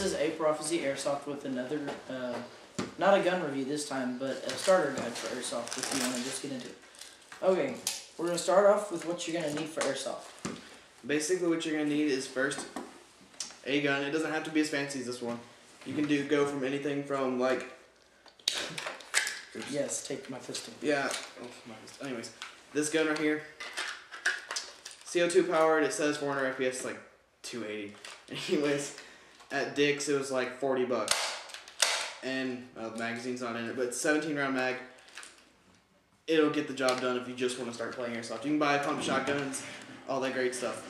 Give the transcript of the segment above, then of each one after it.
is A Prophecy Airsoft with another, not a gun review this time, but a starter guide for Airsoft if you want to just get into it. Okay, we're going to start off with what you're going to need for Airsoft. Basically what you're going to need is first a gun. It doesn't have to be as fancy as this one. You can go from anything from like... Yes, take my pistol. Yeah, anyways, this gun right here, CO2 powered, it says 400 FPS, like 280. Anyways, at Dick's it was like 40 bucks. And the magazine's not in it, but it's 17 round mag. It'll get the job done if you just want to start playing Airsoft. You can buy pump shotguns, all that great stuff.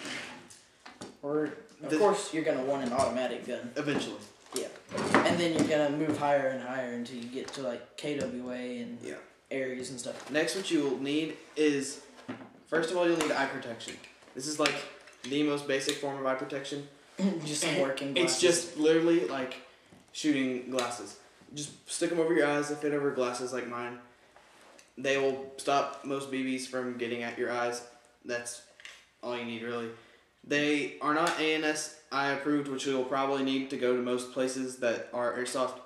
Or, of course, you're going to want an automatic gun. Eventually. Yeah. And then you're going to move higher and higher until you get to like KWA and areas and stuff. Next, what you'll need is, first of all, you'll need eye protection. This is like the most basic form of eye protection. Just some working glasses. It's just literally like shooting glasses. Just stick them over your eyes. They fit over glasses like mine. They will stop most BBs from getting at your eyes. That's all you need, really. They are not ANSI approved, which you'll probably need to go to most places that are Airsoft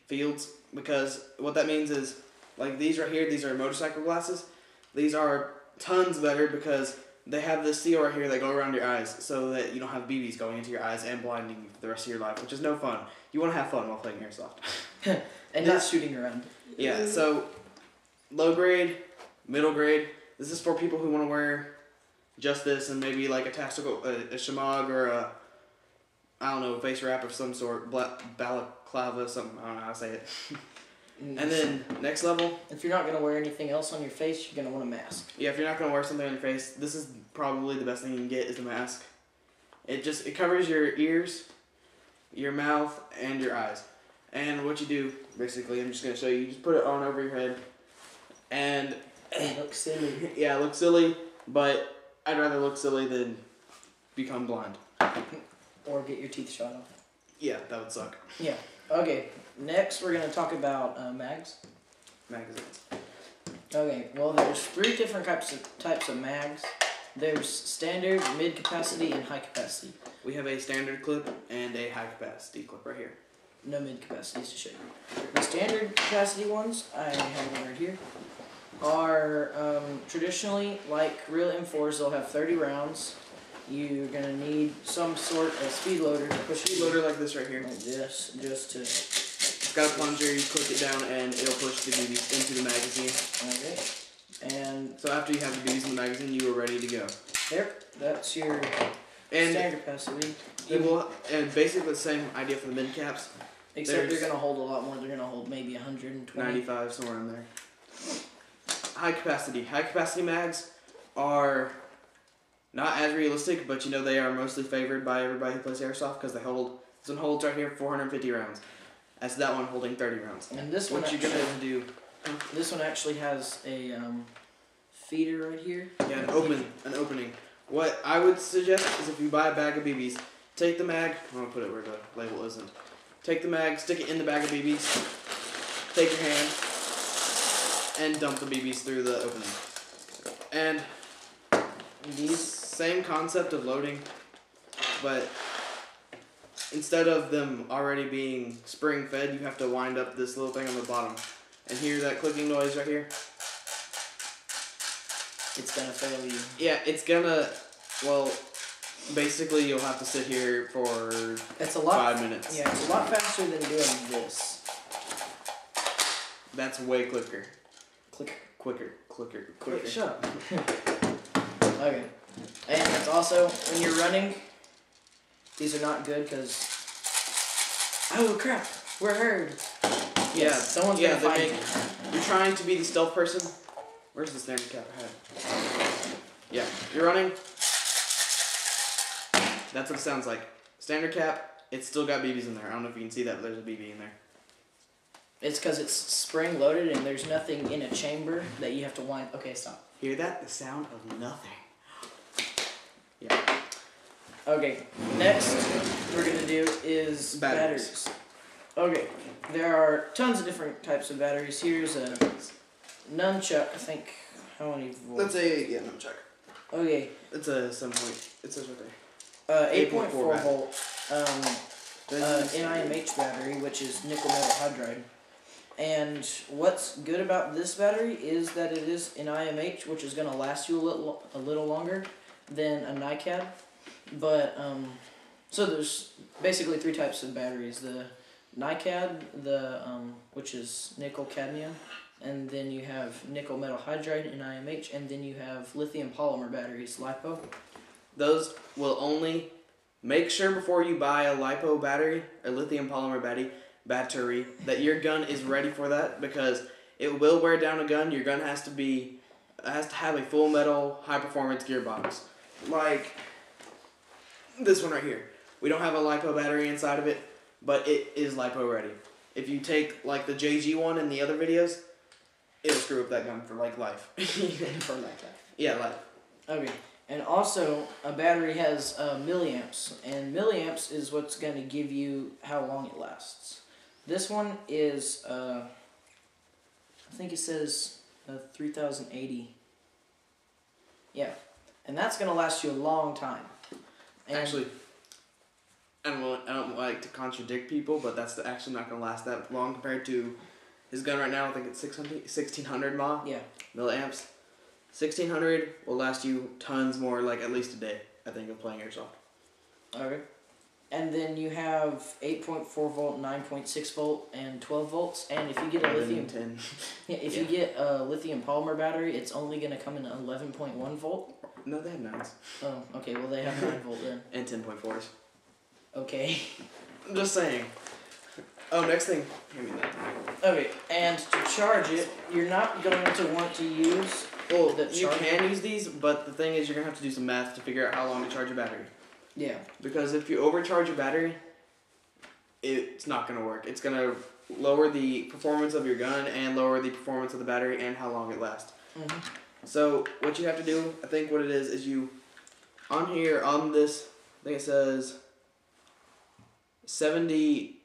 fields, because what that means is, like these right here, these are motorcycle glasses. These are tons better because they have this seal right here that go around your eyes so that you don't have BBs going into your eyes and blinding you for the rest of your life, which is no fun. You want to have fun while playing Airsoft. And not shooting around. Yeah, so low grade, middle grade. This is for people who want to wear just this and maybe like a tactical, a shamag or a, I don't know, face wrap of some sort, balaclava, something, I don't know how to say it. And then next level. If you're not going to wear anything else on your face, you're going to want a mask. Yeah, if you're not going to wear something on your face, this is probably the best thing you can get is the mask. It covers your ears, your mouth, and your eyes. And what you do, basically, I'm just going to show you, you just put it on over your head. And it looks silly. Yeah, it looks silly, but I'd rather look silly than become blind. Or get your teeth shot off. Yeah, that would suck. Yeah. Okay, next we're going to talk about mags. Magazines. Okay, well there's 3 different types of mags. There's standard, mid-capacity, and high-capacity. We have a standard clip and a high-capacity clip right here. No mid-capacities to show you. The standard capacity ones, I have one right here, are traditionally like real M4s. They'll have 30 rounds. You're going to need some sort of speed loader to push speed loader like this right here. Like this, just to... It's got a plunger, you click it down and it'll push the BBs into the magazine. Okay. And so after you have the BBs in the magazine, you are ready to go. Yep, that's your standard capacity. And basically the same idea for the mid caps. Except they're going to hold a lot more. They're going to hold maybe 120. 95, somewhere in there. High capacity. High capacity mags are not as realistic, but you know they are mostly favored by everybody who plays Airsoft because they hold, this one holds right here 450 rounds. That's that one holding 30 rounds. And this what you're going to do... This one actually has a feeder right here. Yeah, an opening. What I would suggest is if you buy a bag of BBs, take the mag, I'm going to put it where the label isn't. Take the mag, stick it in the bag of BBs, take your hand, and dump the BBs through the opening. And these same concept of loading, but instead of them already being spring fed, you have to wind up this little thing on the bottom. And hear that clicking noise right here? It's gonna fail you. Yeah, it's gonna, well, basically you'll have to sit here for 5 minutes. Yeah, it's a lot faster than doing this. That's way quicker. Quicker. Shut up. Okay. And it's also, when you're running, these are not good because... Oh crap, we're heard. Yeah, someone's gonna find you. You're trying to be the stealth person. Where's the standard cap ahead? Yeah, you're running. That's what it sounds like. Standard cap, it's still got BBs in there. I don't know if you can see that, but there's a BB in there. It's because it's spring loaded and there's nothing in a chamber that you have to wind. Okay, stop. Hear that? The sound of nothing. Yeah. Okay, next we're going to do is batteries. Okay, there are tons of different types of batteries. Here's a nunchuck, I think. How many volts? Let's say, yeah, nunchuck. Okay. It's a 7 point, it says right there. 8.4 volt. NIMH battery, which is nickel metal hydride. And what's good about this battery is that it is NIMH, which is going to last you a little longer than a NiCad. But so there's basically 3 types of batteries: the NiCad, which is nickel cadmium, and then you have nickel metal hydride NIMH, and then you have lithium polymer batteries, LiPo. Those will only make sure before you buy a LiPo battery or lithium polymer battery that your gun is ready for that, because it will wear down a gun. Your gun has to have a full metal high performance gearbox, like this one right here. We don't have a LiPo battery inside of it, but it is LiPo ready. If you take like the JG one in the other videos, it'll screw up that gun for like life. For like that. Yeah, life. Okay. And also, a battery has milliamps, and milliamps is what's going to give you how long it lasts. This one is, I think it says 3080. Yeah, and that's going to last you a long time. And actually, I don't like to contradict people, but that's actually not going to last that long compared to his gun right now. I think it's 1600 milliamps. 1600 will last you tons more, like at least a day, I think, of playing Airsoft. Okay. And then you have 8.4 volt, 9.6 volt, and 12 volts. And if you get a lithium, 10. If you get a lithium polymer battery, it's only going to come in 11.1 volt. No, they have 9s. Oh, okay. Well, they have 9 volt then. And 10.4s. Okay. I'm just saying. Oh, next thing. Give me that. Okay, and to charge it, you're not going to want to use. Well, you can use these, but the thing is, you're gonna have to do some math to figure out how long to charge your battery. Yeah. Because if you overcharge your battery, it's not gonna work. It's gonna lower the performance of your gun and lower the performance of the battery and how long it lasts. Mm-hmm. So what you have to do, I think what it is you, on here, on this, I think it says 70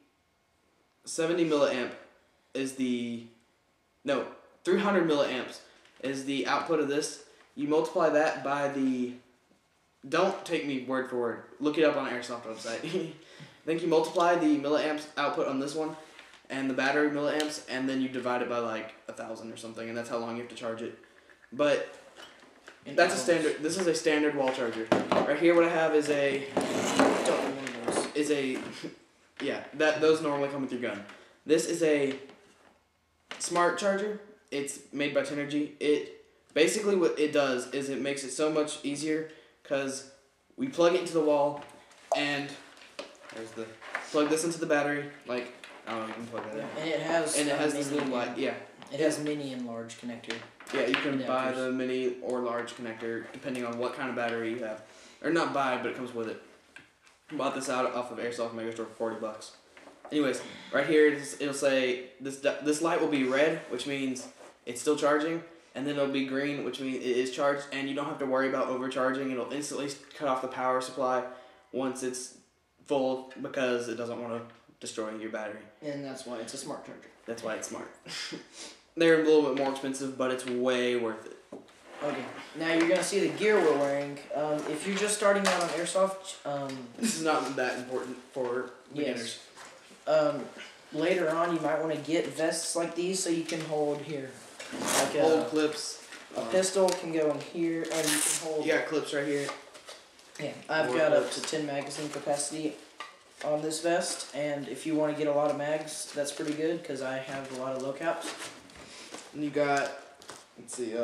milliamp is the, no, 300 milliamps is the output of this. You multiply that by the, don't take me word for word, look it up on the Airsoft website. I think you multiply the milliamps output on this one and the battery milliamps, and then you divide it by like 1,000 or something, and that's how long you have to charge it. But that's a standard, this is a standard wall charger. Right here what I have is yeah, those normally come with your gun. This is a smart charger. It's made by Tenergy. It basically, what it does is it makes it so much easier, because we plug it into the wall, and plug this into the battery. Like, I don't know, you can plug that in. And it has this little light. Yeah. It has mini and large connector. Yeah, you can buy the mini or large connector depending on what kind of battery you have, or not buy, but it comes with it. Bought this out off of Airsoft Mega Store for $40. Anyways, right here it'll say this light will be red, which means it's still charging, and then it'll be green, which means it is charged, and you don't have to worry about overcharging. It'll instantly cut off the power supply once it's full, because it doesn't want to destroy your battery. And that's why it's a smart charger. That's why it's smart. They're a little bit more expensive, but it's way worth it. Okay, now you're going to see the gear we're wearing. If you're just starting out on Airsoft... this is not that important for beginners. Yes. Later on, you might want to get vests like these so you can hold here. Like hold clips. A pistol can go in here, and you can hold... You got clips right here. Yeah, I've got up to 10 magazine capacity on this vest, and if you want to get a lot of mags, that's pretty good, because I have a lot of low caps. And you got, let's see,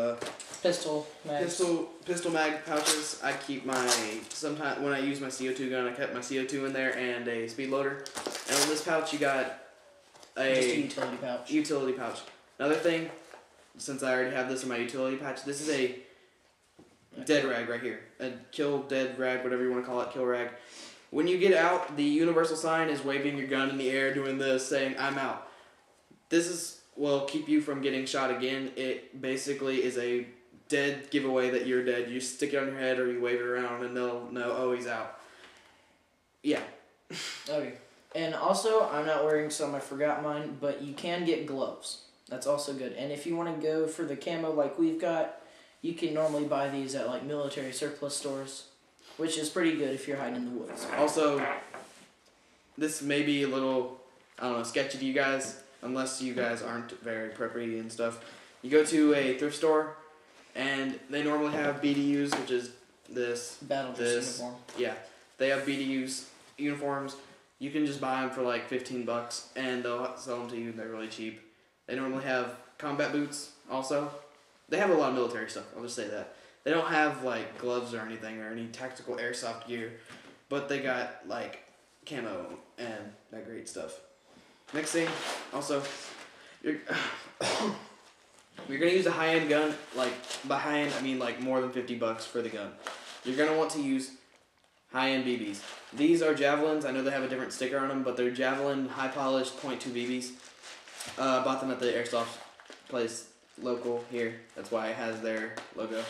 pistol mags. Pistol mag pouches. I keep my, sometimes when I use my CO2 gun, I kept my CO2 in there and a speed loader. And on this pouch, you got just a utility pouch. Utility pouch. Another thing, since I already have this in my utility pouch, this is a dead rag right here. A kill dead rag, whatever you want to call it, kill rag. When you get out, the universal sign is waving your gun in the air, doing this, saying, "I'm out." This will keep you from getting shot again. It basically is a dead giveaway that you're dead. You stick it on your head or you wave it around and they'll know, oh, he's out. Yeah. Okay. And also, I'm not wearing some, I forgot mine, but you can get gloves. That's also good. And if you want to go for the camo like we've got, you can normally buy these at like military surplus stores, which is pretty good if you're hiding in the woods. Also, this may be a little, I don't know, sketchy to you guys, unless you guys aren't very preppy and stuff. You go to a thrift store, and they normally have BDUs, which is this, Battle dress uniform. Yeah, they have BDUs uniforms. You can just buy them for like $15, and they'll sell them to you. They're really cheap. They normally have combat boots also. They have a lot of military stuff, I'll just say that. They don't have like gloves or anything or any tactical airsoft gear, but they got like camo and that great stuff. Next thing, also, you're gonna use a high-end gun. Like by high-end, I mean like more than $50 for the gun. You're gonna want to use high-end BBs. These are Javelins. I know they have a different sticker on them, but they're Javelin high-polished .2 BBs. Bought them at the Airsoft place local here. That's why it has their logo.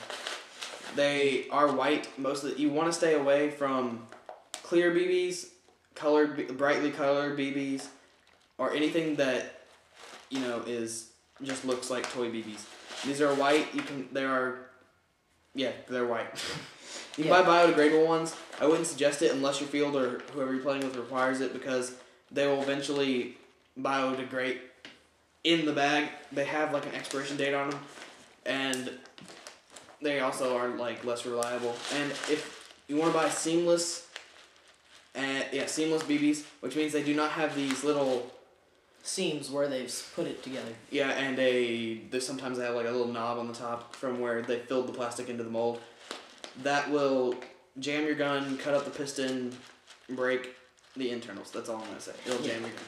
They are white. You want to stay away from clear BBs, brightly colored BBs, or anything that just looks like toy BBs. These are white. They're white. You can buy biodegradable ones. I wouldn't suggest it unless your field or whoever you're playing with requires it, because they will eventually biodegrade in the bag. They have like an expiration date on them, and they also are like less reliable. And if you want to buy seamless BBs, which means they do not have these little seams where they've put it together. Yeah, and they sometimes have like a little knob on the top from where they filled the plastic into the mold. That will jam your gun, cut up the piston, break the internals. That's all I'm going to say. It'll jam your gun.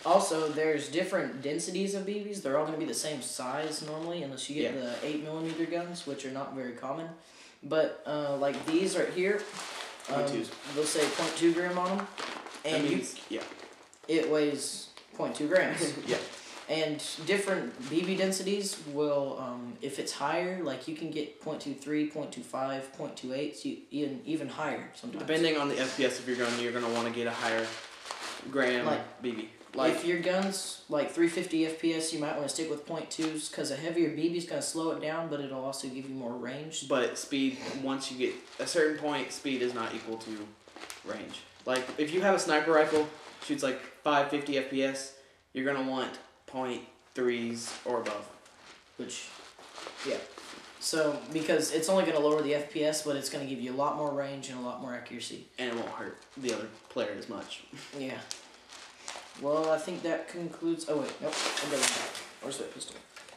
Also, there's different densities of BBs. They're all going to be the same size normally, unless you get the 8mm guns, which are not very common. But like these right here, they'll say 0.2 gram on them. And it weighs 0.2 grams. Yeah. And different BB densities will, if it's higher, like you can get 0.23, 0.25, 0.28, so even higher sometimes. Depending on the FPS of your gun, you're going to want to get a higher gram BB. If your gun's like 350 FPS, you might want to stick with 0.2s, because a heavier BB is going to slow it down, but it'll also give you more range. But speed, once you get a certain point, speed is not equal to range. Like, if you have a sniper rifle, shoots like 550 FPS, you're going to want 0.3s or above. So, because it's only going to lower the FPS, but it's going to give you a lot more range and a lot more accuracy. And it won't hurt the other player as much. Yeah. Well, I think that concludes... Oh, wait. Nope. I'm going back. Where's that pistol?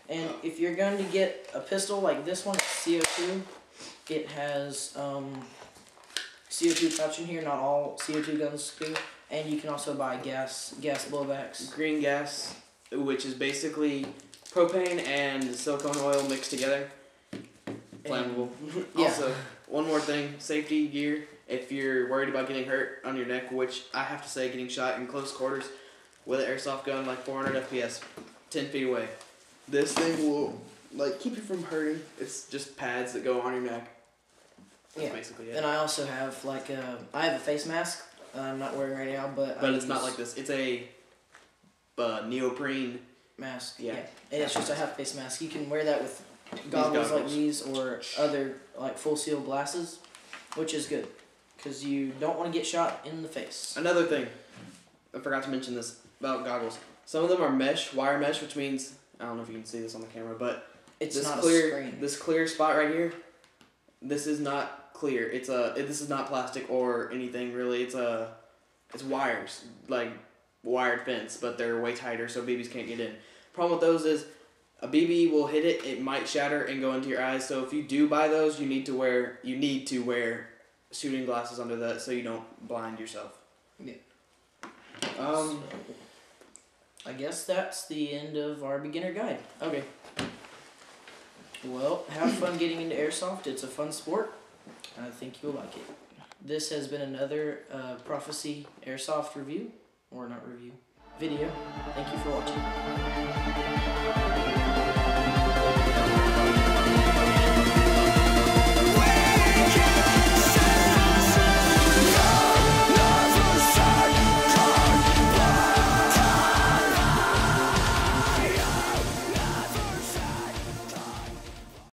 And if you're going to get a pistol like this one, CO2, it has CO2 pouch in here. Not all CO2 guns do. And you can also buy gas blowbacks. Green gas, which is basically propane and silicone oil mixed together. Flammable. Also, one more thing, safety gear. If you're worried about getting hurt on your neck, which I have to say, getting shot in close quarters with an airsoft gun, like 400 FPS, 10 feet away, this thing will keep you from hurting. It's just pads that go on your neck. That's basically it. And I also have I have a face mask. I'm not wearing right now, but it's not like this. It's a neoprene mask. Yeah. And it's just a half face mask. You can wear that with goggles like these or other full seal glasses, which is good because you don't want to get shot in the face. Another thing, I forgot to mention this about goggles. Some of them are wire mesh, which means, I don't know if you can see this on the camera, but it's this not clear, a screen. This clear spot right here, this is not clear. This is not plastic or anything really. It's wires, like wired fence, but they're way tighter so BBs can't get in. Problem with those is a BB will hit it, it might shatter and go into your eyes. So if you do buy those, you need to wear shooting glasses under that so you don't blind yourself. Yeah. I guess that's the end of our beginner guide. Okay. Well, have fun getting into airsoft. It's a fun sport. I think you'll like it. This has been another Prophecy Airsoft review, or not review, video. Thank you for watching.